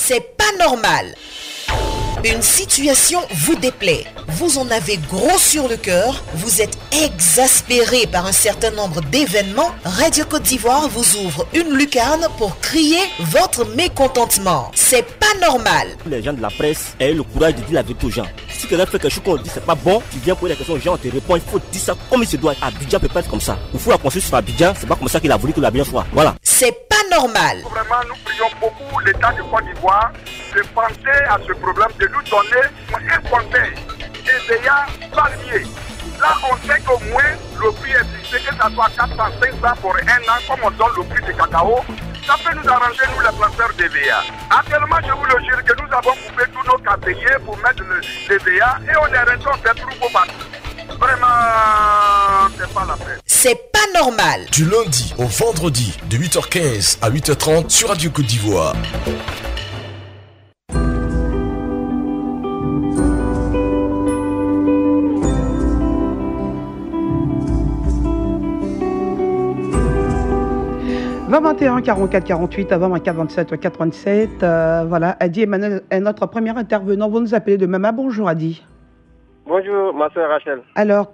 C'est pas normal. Une situation vous déplaît, vous en avez gros sur le cœur, vous êtes exaspéré par un certain nombre d'événements, Radio Côte d'Ivoire vous ouvre une lucarne pour crier votre mécontentement. C'est pas normal. Les gens de la presse aient le courage de dire la vérité aux gens. Si quelqu'un fait quelque chose qu'on dit c'est pas bon, tu viens poser la question aux gens, on te répond, il faut dire ça comme il se doit. Abidjan peut pas être comme ça. Il faut la construire sur Abidjan, c'est pas comme ça qu'il a voulu que l'Abidjan soit. Voilà. C'est pas normal. Vraiment, nous prions beaucoup l'État de Côte d'Ivoire de penser à ce problème, de nous donner un conseil. Et palmier. Là, on sait qu'au moins le prix est fixé, que ça soit 400-500 pour un an, comme on donne le prix du cacao. Ça peut nous arranger, nous, les planteurs d'EVA. Actuellement, je vous le jure que nous avons coupé tous nos caféiers pour mettre l'EVA et on est resté, on fait trop partout. Vraiment, c'est pas la peine. C'est pas normal. Du lundi au vendredi, de 8h15 à 8h30 sur Radio Côte d'Ivoire. « 21 44 48 avant 24 27 87 » voilà, Adi Emmanuel est notre premier intervenant. Vous nous appelez de Mama. Bonjour Adi. Bonjour ma soeur Rachel. Alors,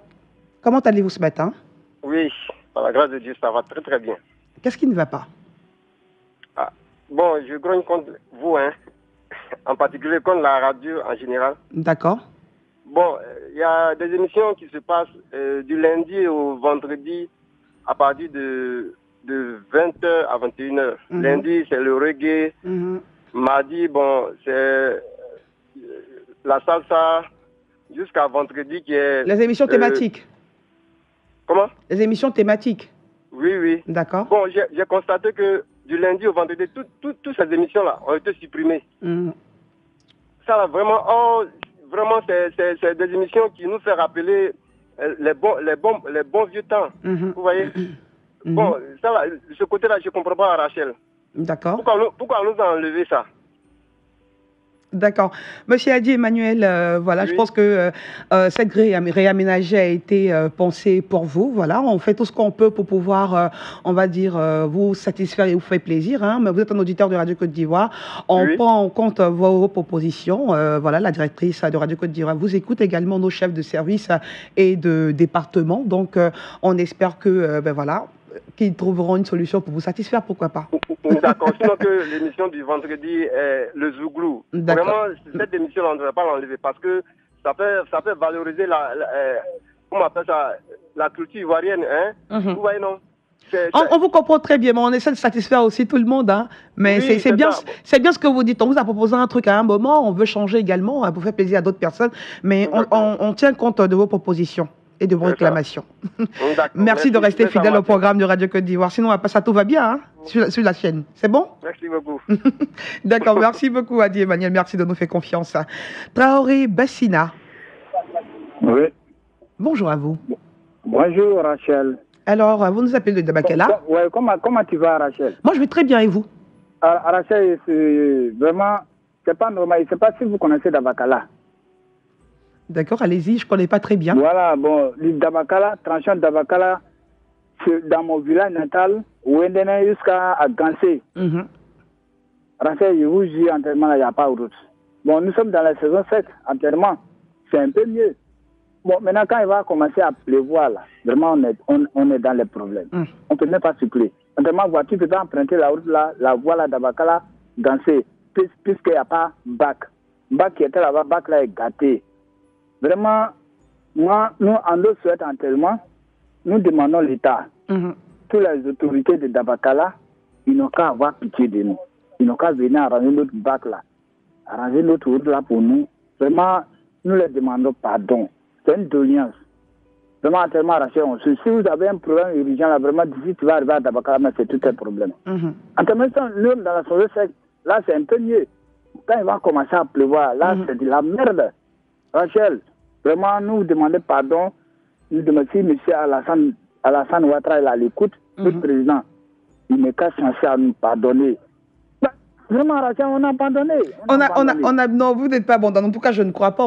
comment allez-vous ce matin? Oui, par la grâce de Dieu, ça va très très bien. Qu'est-ce qui ne va pas? Bon, je grogne contre vous, hein, en particulier contre la radio en général. D'accord. Bon, il y a des émissions qui se passent du lundi au vendredi à partir de 20h à 21h. Lundi, c'est le reggae. Mardi, bon, c'est la salsa. Jusqu'à vendredi qui est... Les émissions thématiques. Comment? Les émissions thématiques. Oui, oui. D'accord. Bon, j'ai constaté que du lundi au vendredi, toutes ces émissions-là ont été supprimées. Ça, là, vraiment, c'est des émissions qui nous font rappeler les bons vieux temps. Vous voyez? Bon, ça, là, ce côté-là, je ne comprends pas, Rachel. D'accord. Pourquoi nous a enlevé ça? D'accord. Monsieur Adi Emmanuel, voilà, oui. Je pense que cette grille réaménagée a été pensée pour vous. Voilà, on fait tout ce qu'on peut pour pouvoir, on va dire, vous satisfaire et vous faire plaisir. Hein, mais vous êtes un auditeur de Radio Côte d'Ivoire. On prend en compte vos propositions. Voilà, la directrice de Radio Côte d'Ivoire vous écoute également, nos chefs de service et de département. Donc, on espère que, voilà, qu'ils trouveront une solution pour vous satisfaire, pourquoi pas. D'accord, sinon que l'émission du vendredi est le Zouglou. Vraiment, cette émission, on ne devrait pas l'enlever parce que ça fait valoriser comment on appelle ça, la culture ivoirienne. Hein? Vous voyez, non? On vous comprend très bien, mais on essaie de satisfaire aussi tout le monde. Hein. Mais oui, c'est bien ce que vous dites. On vous a proposé un truc à un moment, on veut changer également pour faire plaisir à d'autres personnes, mais on tient compte de vos propositions et de vos réclamations. Merci de rester fidèle au programme de Radio Côte d'Ivoire. Sinon, ça tout va bien hein, sur la chaîne. C'est bon? Merci beaucoup. D'accord, merci beaucoup Adi Emmanuel. Merci de nous faire confiance. Traoré Bassina. Oui. Bonjour à vous. Bonjour Rachel. Alors, vous nous appelez de Dabakela? Oui, comment tu vas Rachel? Moi, je vais très bien et vous? Rachel, vraiment, c'est pas normal. Je ne sais pas si vous connaissez Dabakela. D'accord, allez-y, je ne connais pas très bien. Voilà, bon, Dabakala, tranchant Dabakala, c'est dans mon village natal, Wendene jusqu'à Gansé. Rachel, je vous dis, enterrement, il n'y a pas de route. Bon, nous sommes dans la saison 7, enterrement, c'est un peu mieux. Bon, maintenant, quand il va commencer à pleuvoir, là, vraiment, on est dans les problèmes. On ne peut même pas circuler. Enterrement, voiture peut pas emprunter la route, là, la voie, là, Dabakala, Gansé, puisqu'il n'y a pas bac. Bac qui était là-bas, bac là est gâté. Vraiment, nous, en nous souhaitons tellement, nous demandons l'État, toutes les autorités de Dabakala, ils n'ont qu'à avoir pitié de nous. Ils n'ont qu'à venir arranger notre bac là, arranger notre route là pour nous. Vraiment, nous leur demandons pardon. C'est une doléance. Vraiment, tellement Rachel, si vous avez un problème urgent là, vraiment, d'ici tu vas arriver à Dabakala, mais c'est tout un problème. En termes de nous, dans la soirée sec, là, c'est un peu mieux. Quand il va commencer à pleuvoir, là, c'est de la merde. Rachel, vraiment, nous demandons pardon. Nous demandons si M. Alassane Ouattara est à l'écoute, notre président, il n'est qu'à censer à nous pardonner. Vraiment, Rachel, on a abandonné. Non, vous n'êtes pas abandonné. En tout cas, je ne crois pas,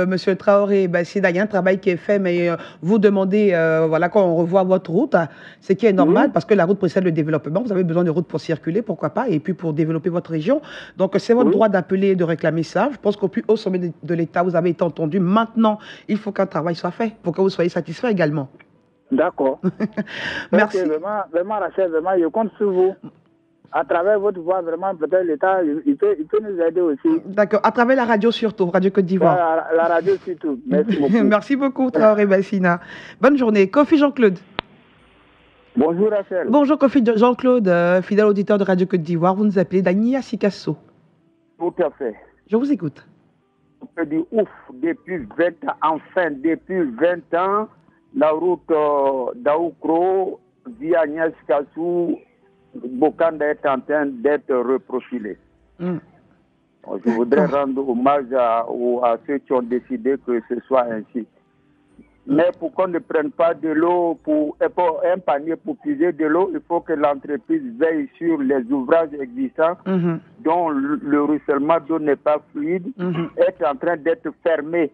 Monsieur Traoré. Il y a un travail qui est fait, mais vous demandez, voilà, quand on revoit votre route, ce qui est normal, parce que la route précède le développement. Vous avez besoin de route pour circuler, pourquoi pas, et puis pour développer votre région. Donc, c'est votre droit d'appeler et de réclamer ça. Je pense qu'au plus haut sommet de l'État, vous avez été entendu. Maintenant, il faut qu'un travail soit fait pour que vous soyez satisfait également. D'accord. Merci. Vraiment, Rachel, vraiment, je compte sur vous. À travers votre voix, vraiment, peut-être l'État, il peut nous aider aussi. D'accord. À travers la radio surtout, Radio Côte d'Ivoire. La radio surtout. Merci beaucoup. Merci beaucoup, Traoré Bassina. Bonne journée. Kofi Jean-Claude. Bonjour, Rachel. Bonjour, Kofi Jean-Claude, fidèle auditeur de Radio Côte d'Ivoire. Vous nous appelez Dania Sikasso. Tout à fait. Je vous écoute. On peut dire ouf, depuis 20 ans, enfin, depuis 20 ans, la route d'Aoukro via Nia Sikasso, Bokanda est en train d'être reprofilé. Je voudrais rendre hommage à ceux qui ont décidé que ce soit ainsi. Mais pour qu'on ne prenne pas de l'eau, pour un panier pour puiser de l'eau, il faut que l'entreprise veille sur les ouvrages existants dont le ruissellement d'eau n'est pas fluide, est en train d'être fermé.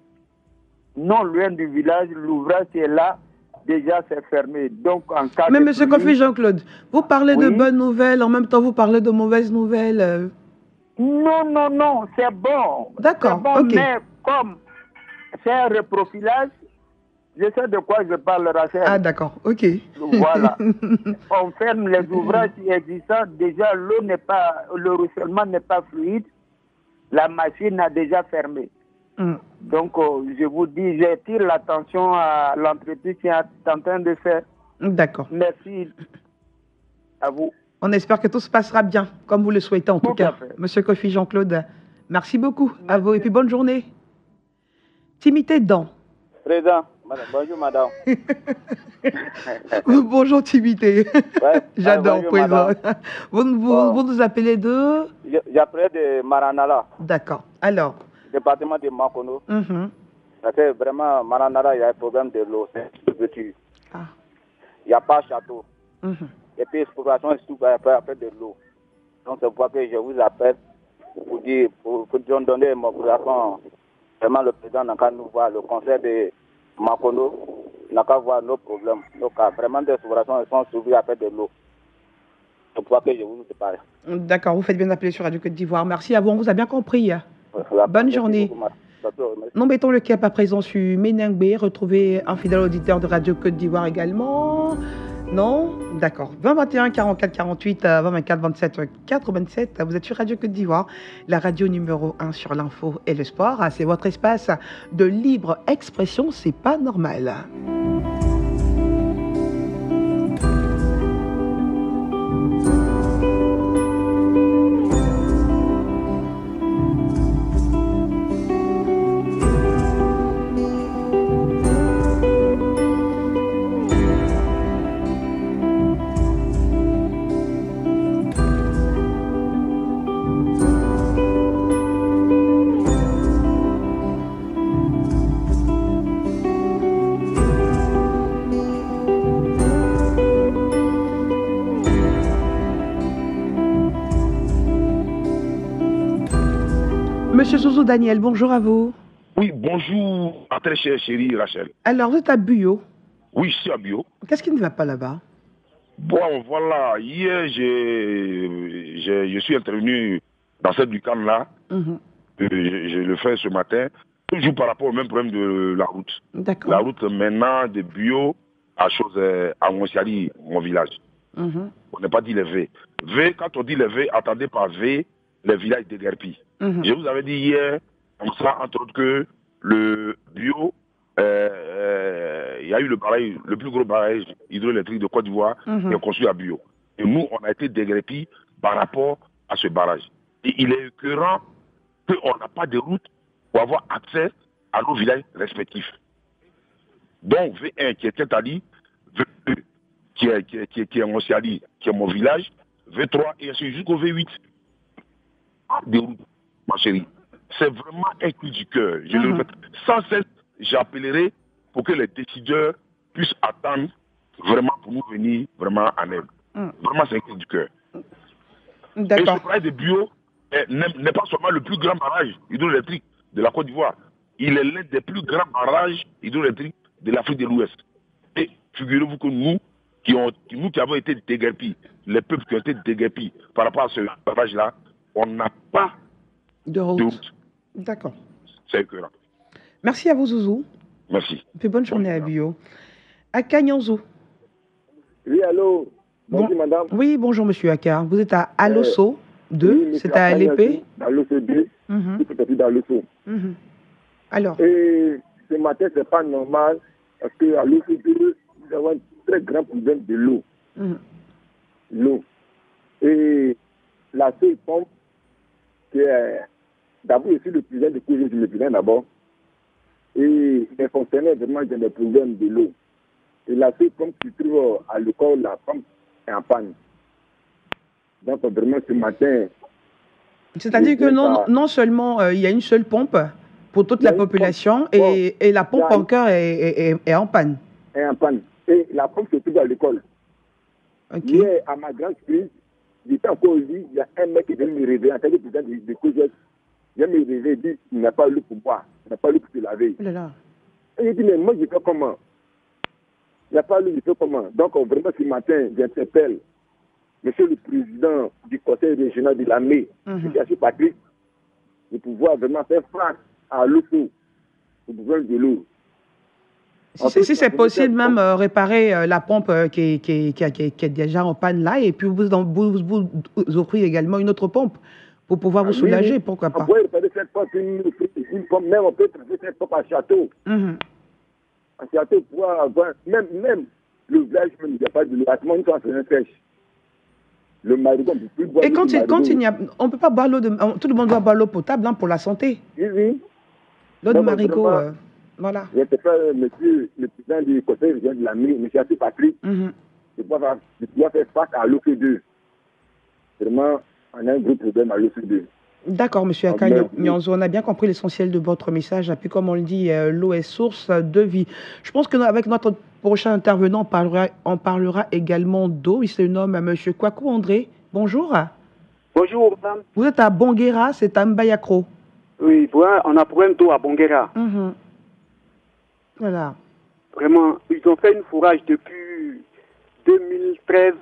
Non loin du village, l'ouvrage est là. Déjà, c'est fermé. Donc, en cas mais M. Kofi Jean-Claude, vous parlez de bonnes nouvelles, en même temps, vous parlez de mauvaises nouvelles. Non, c'est bon. D'accord, bon, ok. Mais comme c'est un reprofilage, je sais de quoi je parle, Rachel. Ah, d'accord, ok. Voilà. On ferme les ouvrages existants. Déjà, le ruissellement n'est pas fluide. La machine a déjà fermé. Donc, je vous dis, j'attire l'attention à l'entreprise qui est en train de faire. D'accord. Merci à vous. On espère que tout se passera bien, comme vous le souhaitez en tout cas. Monsieur Kofi Jean-Claude, merci beaucoup à vous et puis bonne journée. Timité Dan. Président, bonjour madame. Bonjour Timité. Ouais, j'adore, président. Vous nous appelez de... J'appelle de Maranala. D'accord. Alors département de Makono. Parce que vraiment, Maranara, il y a un problème de l'eau. C'est petit. Il n'y a pas de château. Et puis, l'exploration est tout après de l'eau. Donc, c'est pourquoi que je vous appelle pour dire, pour donner mon collaboration. Vraiment, le président n'a qu'à nous voir, le conseil de Makono n'a qu'à voir nos problèmes. Donc, vraiment, des explorations sont suivies après de l'eau. C'est pourquoi que je vous parle. D'accord, vous faites bien d'appeler sur Radio Côte d'Ivoire. Merci à vous, on vous a bien compris. Bonne journée. Nous mettons le cap à présent sur Méningbe. Retrouvez un fidèle auditeur de Radio Côte d'Ivoire également. Non? D'accord. 20 21 44 48 20 24 27 87. Vous êtes sur Radio Côte d'Ivoire, la radio numéro 1 sur l'info et le sport. C'est votre espace de libre expression. C'est pas normal. Monsieur Zouzou Daniel, bonjour à vous. Oui, bonjour à très chère chérie Rachel. Alors, vous êtes à Buyo? Oui, je suis à Buyo. Qu'est-ce qui ne va pas là-bas? Bon, voilà, hier, je suis intervenu dans cette Bucane-là. Je le fais ce matin, toujours par rapport au même problème de la route. D'accord. La route maintenant de Buyo à Monsiali, mon village. On n'a pas dit les V. V, quand on dit les V, attendez par V, les villages déguerpis. Je vous avais dit hier, comme ça, entre autres, que le Buyo, il y a eu le plus gros barrage hydroélectrique de Côte d'Ivoire qui est construit à Buyo. Et nous, on a été déguerpis par rapport à ce barrage. Et il est écœurant qu'on n'a pas de route pour avoir accès à nos villages respectifs. Donc, V1 qui est Tintali, V2 qui est Monsiali, qui est mon village, V3 et ainsi jusqu'au V8. Des routes, ma chérie. C'est vraiment un cri du cœur. Je le répète. Sans cesse, j'appellerai pour que les décideurs puissent attendre vraiment pour nous venir vraiment en aide. Vraiment, c'est un cri du cœur. Et ce travail de bio, n'est pas seulement le plus grand barrage hydroélectrique de la Côte d'Ivoire. Il est l'un des plus grands barrages hydroélectriques de l'Afrique de l'Ouest. Et figurez-vous que nous qui avons été déguerpis, les peuples qui ont été déguerpis par rapport à ce barrage-là, on n'a pas de route. D'accord. C'est écœurant. Merci à vous, Zouzou. Merci. Et puis bonne journée à Bio. Aka Nyanzou. Oui, allô. Bonjour, madame. Oui, bonjour, monsieur Aka. Vous êtes à Alosso 2, oui, c'est à l'épée. Alosso 2, tout dans Alosso. Alors. Et ce matin, ce n'est pas normal parce qu'à Alosso 2, nous avons un très grand problème de l'eau. L'eau. Et la seule pompe, c'est d'abord, je suis le président de Courrier, je suis le président d'abord. Et les fonctionnaires, vraiment, j'ai des problèmes de l'eau. Et la seule pompe qui se trouve à l'école, la pompe est en panne. Donc, vraiment, ce matin... C'est-à-dire que non seulement il y a une seule pompe pour toute la population et la pompe encore est en panne. Est en panne. Et la pompe se trouve à l'école. Hier, à ma grande surprise, j'étais encore au lit, il y a un mec qui vient me réveiller en tant que président de Courrier. Il vient me réveiller et dit il n'a pas l'eau pour boire, il n'a pas l'eau pour se laver. Oh là là. Et il dit mais moi je fais comment? Il n'y a pas l'eau, je fais comment? Donc vraiment ce matin, j'interpelle monsieur le président du conseil régional de l'armée, M. Patrick, de pouvoir vraiment faire face à l'eau, au problème de l'eau. Si c'est possible, même réparer la pompe qui est déjà en panne là, et puis vous offrir également une autre pompe pour pouvoir vous soulager, pourquoi pas. On peut réparer cette pompe, une pompe, même on peut traiter cette pompe à château. À château, pour avoir, même le village, il n'y a pas de l'eau, à tout le monde, c'est sèche. Le marigot, on ne peut plus boire. Et quand il n'y a, on ne peut pas boire l'eau, tout le monde doit boire l'eau potable hein, pour la santé. Oui. L'eau de marigot, voilà. J'interpelle monsieur le président du conseil régional de l'armée, M. Patrick, de pouvoir faire face à l'OC2. Vraiment, on a un gros problème à l'OC2. D'accord, monsieur Aka Nyanzou, on a bien compris l'essentiel de votre message. Et puis, comme on le dit, l'eau est source de vie. Je pense qu'avec notre prochain intervenant, on parlera également d'eau. Il se nomme monsieur Kwaku André. Bonjour. Bonjour, madame. Vous êtes à Bonguera, c'est à Mbayakro. Oui, on a problème d'eau à Bonguera. Voilà. Vraiment, ils ont fait une forage depuis 2013.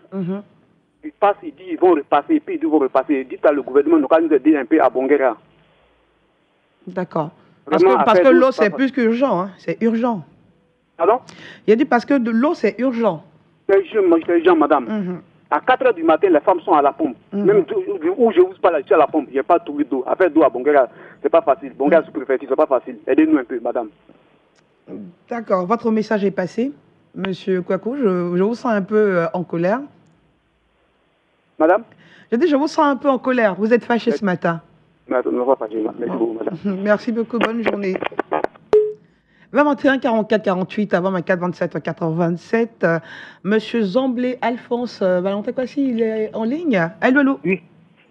Ils passent, ils disent ils vont repasser, puis ils vont repasser. Dites à le gouvernement, nous allons nous aider un peu à Bonguera. D'accord. Parce que l'eau, c'est plus qu'urgent. Hein. C'est urgent. Pardon? Il a dit parce que de l'eau, c'est urgent. C'est urgent, madame. À 4 h du matin, les femmes sont à la pompe. Même où je vous parle, je suis à la pompe. Il n'y a pas de d'eau. Affaire d'eau à Bonguera, c'est pas facile. Bonguera sous-préfecture, c'est pas facile. Aidez-nous un peu, madame. D'accord. Votre message est passé. Monsieur Kwaku, je vous sens un peu en colère. Madame? Je dis, je vous sens un peu en colère. Vous êtes fâché ce matin. Merci beaucoup, madame. Merci beaucoup. Bonne journée. 21 44 48 avant 24 27 4 27. Monsieur Zamblé Alphonse Valentin Kwasi, il est en ligne. Allô, allô.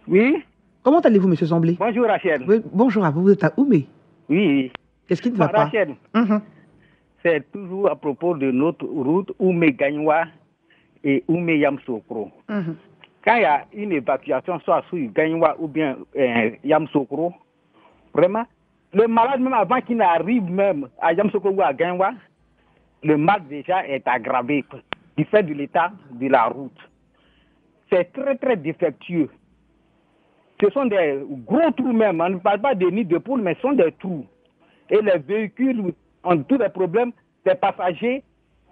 Oui. Comment allez-vous, monsieur Zamblé? Bonjour, Rachel. Oui, bonjour à vous. Vous êtes à Oumé. Oui. Qu'est-ce qui ne va pas? Rachel, c'est toujours à propos de notre route Oumé-Gagnoua et Oumé-Yamsokro. Quand il y a une évacuation, soit sur Gagnoua ou bien Yamsokro, vraiment, le malade, même avant qu'il n'arrive même à Yamsokro ou à Gagnoua, le mal déjà est aggravé du fait de l'état de la route. C'est très, très défectueux. Ce sont des gros trous même. On ne parle pas de nids de poules, mais ce sont des trous. Et les véhicules ont tous les problèmes. Les passagers,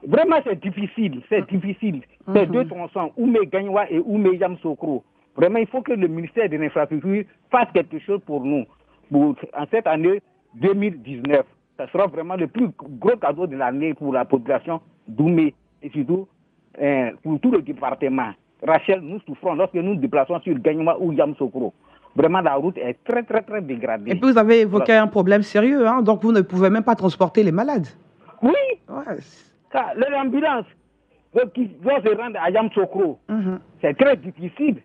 vraiment c'est difficile. C'est difficile. Ces deux tronçons, Oumé-Gagnoua et Oumé-Yamsokro. Vraiment, il faut que le ministère de l'Infrastructure fasse quelque chose pour nous. En cette année 2019, ça sera vraiment le plus gros cadeau de l'année pour la population d'Oumé et surtout pour tout le département. Rachel, nous souffrons lorsque nous nous déplaçons sur Gagnoua ou Yamsokro. Vraiment, la route est très, très, très dégradée. Et puis, vous avez évoqué un problème sérieux, hein, donc vous ne pouvez même pas transporter les malades. Oui. Les ambulances qui doivent se rendre à Yamsokro, c'est très difficile.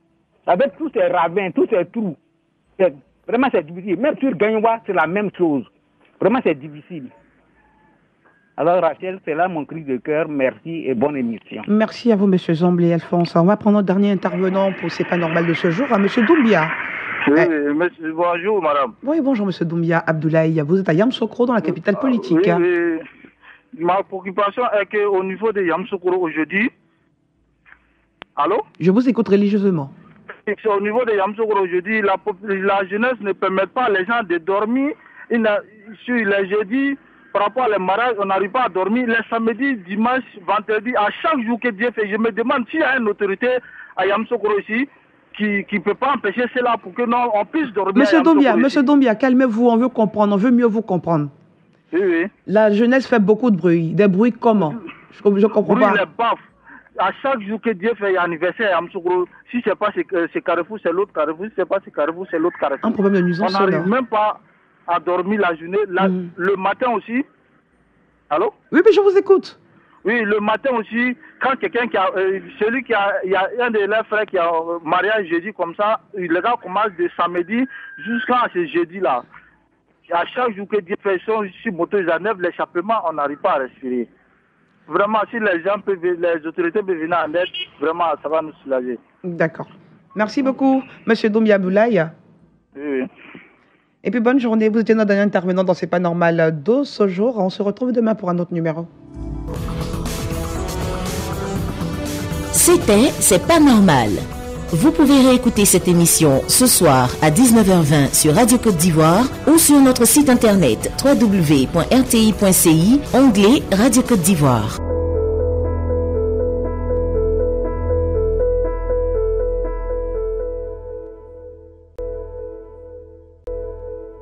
Avec tous ces ravins, tous ces trous, vraiment, c'est difficile. Même sur Gagnoua, c'est la même chose. Vraiment, c'est difficile. Alors, Rachel, c'est là mon cri de cœur. Merci et bonne émission. Merci à vous, M. Zamblé Alphonse. On va prendre notre dernier intervenant pour C'est pas normal de ce jour, à M. Doumbia. Monsieur, bonjour, madame. Oui, bonjour, monsieur Doumbia Abdoulaye. Vous êtes à Yamoussoukro, dans la capitale politique. Oui. Ma préoccupation est qu'au niveau de Yamoussoukro aujourd'hui... Allô? Je vous écoute religieusement. Au niveau de Yamoussoukro aujourd'hui, la jeunesse ne permet pas les gens de dormir. Sur les jeudis, par rapport à les mariages, on n'arrive pas à dormir. Les samedis, dimanche, vendredi, à chaque jour que Dieu fait, je me demande s'il y a une autorité à Yamoussoukro ici qui ne peut pas empêcher cela pour que on puisse dormir. Monsieur Doumbia, calmez-vous, on veut comprendre, on veut mieux vous comprendre. Oui. La jeunesse fait beaucoup de bruit. Des bruits comment? Je ne comprends pas. Les baffes. À chaque jour que Dieu fait anniversaire à Yamoussoukro, si ce n'est pas ce carrefour, c'est l'autre carrefour. Si ce n'est pas ce carrefour, c'est l'autre carrefour. Un problème de nuisance. On n'arrive même pas à dormir la journée. Le matin aussi. Allô? Oui, mais je vous écoute. Oui, le matin aussi, quand quelqu'un qui a... il y a un de leurs frères qui a mariage jeudi comme ça, les gars commencent de samedi jusqu'à ce jeudi-là. À chaque jour que Dieu fait son sur moto, ils enlèvent l'échappement, on n'arrive pas à respirer. Vraiment, si les gens peuvent, les autorités peuvent venir en aide, vraiment, ça va nous soulager. D'accord. Merci beaucoup, monsieur Doumbia Abdoulaye. Oui. Et puis, bonne journée. Vous étiez notre dernier intervenant dans C'est pas normal de ce jour. On se retrouve demain pour un autre numéro. C'était C'est pas normal. Vous pouvez réécouter cette émission ce soir à 19h20 sur Radio Côte d'Ivoire ou sur notre site internet www.rti.ci, onglet Radio Côte d'Ivoire.